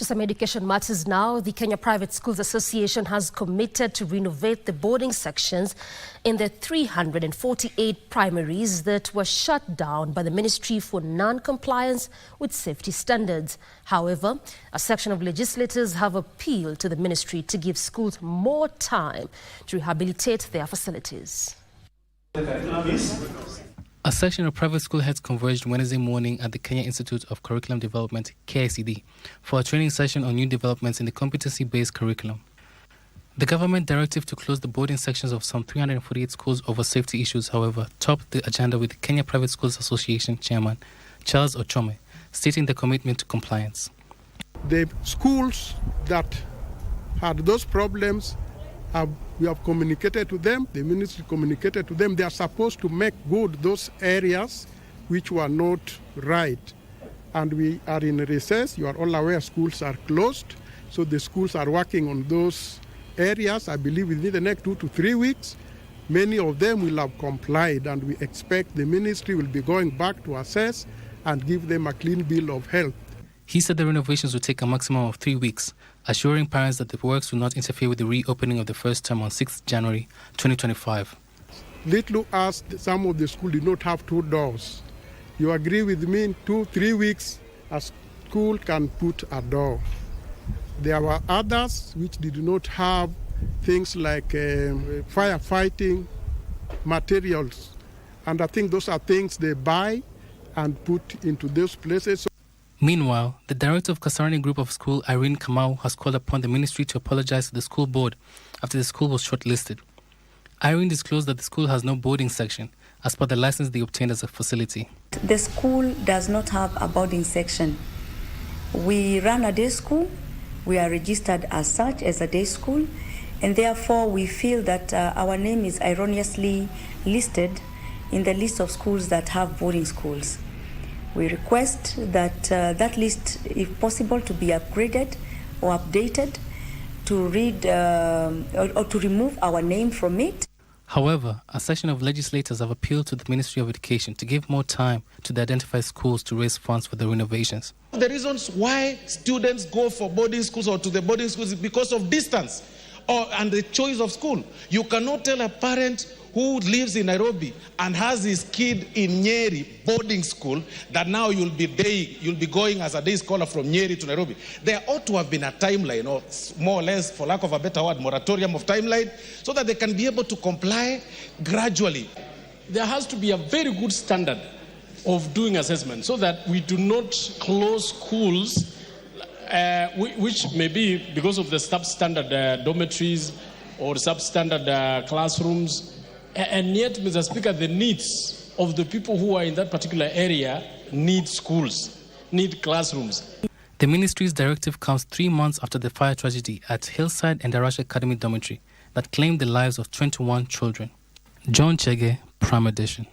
To some education matters now, the Kenya Private Schools Association has committed to renovate the boarding sections in the 348 primaries that were shut down by the Ministry for non-compliance with safety standards. However, a section of legislators have appealed to the ministry to give schools more time to rehabilitate their facilities. A section of private school heads converged Wednesday morning at the Kenya Institute of Curriculum Development, KICD, for a training session on new developments in the competency-based curriculum. The government directive to close the boarding sections of some 348 schools over safety issues, however, topped the agenda with the Kenya Private Schools Association chairman, Charles Ochome, stating the commitment to compliance. The schools that had those problems, we have communicated to them, the ministry communicated to them. They are supposed to make good those areas which were not right. And we are in recess. You are all aware schools are closed. So the schools are working on those areas. I believe within the next 2 to 3 weeks, many of them will have complied, and we expect the ministry will be going back to assess and give them a clean bill of health. He said the renovations will take a maximum of 3 weeks, assuring parents that the works will not interfere with the reopening of the first term on 6th January 2025. Little as some of the schools did not have 2 doors. You agree with me, in 2-3 weeks, a school can put a door. There were others which did not have things like firefighting materials. And I think those are things they buy and put into those places. Meanwhile, the director of Kasarani Group of School, Irene Kamau, has called upon the ministry to apologize to the school board after the school was shortlisted. Irene disclosed that the school has no boarding section as per the license they obtained as a facility. The school does not have a boarding section. We run a day school. We are registered as such as a day school, and therefore we feel that our name is erroneously listed in the list of schools that have boarding schools. We request that that list, if possible, to be upgraded or updated to read or to remove our name from it. However, a section of legislators have appealed to the Ministry of Education to give more time to the identified schools to raise funds for the renovations. The reasons why students go for boarding schools or to the boarding schools is because of distance and the choice of school. You cannot tell a parent who lives in Nairobi and has his kid in Nyeri boarding school that now you'll be going as a day scholar from Nyeri to Nairobi. There ought to have been a timeline, or more or less, for lack of a better word, moratorium of timeline, so that they can be able to comply gradually. There has to be a very good standard of doing assessment so that we do not close schools which may be because of the substandard dormitories or substandard classrooms. And yet, Mr. Speaker, the needs of the people who are in that particular area need schools, need classrooms. The ministry's directive comes 3 months after the fire tragedy at Hillside and Darash Academy Dormitory that claimed the lives of 21 children. John Chege, Prime Edition.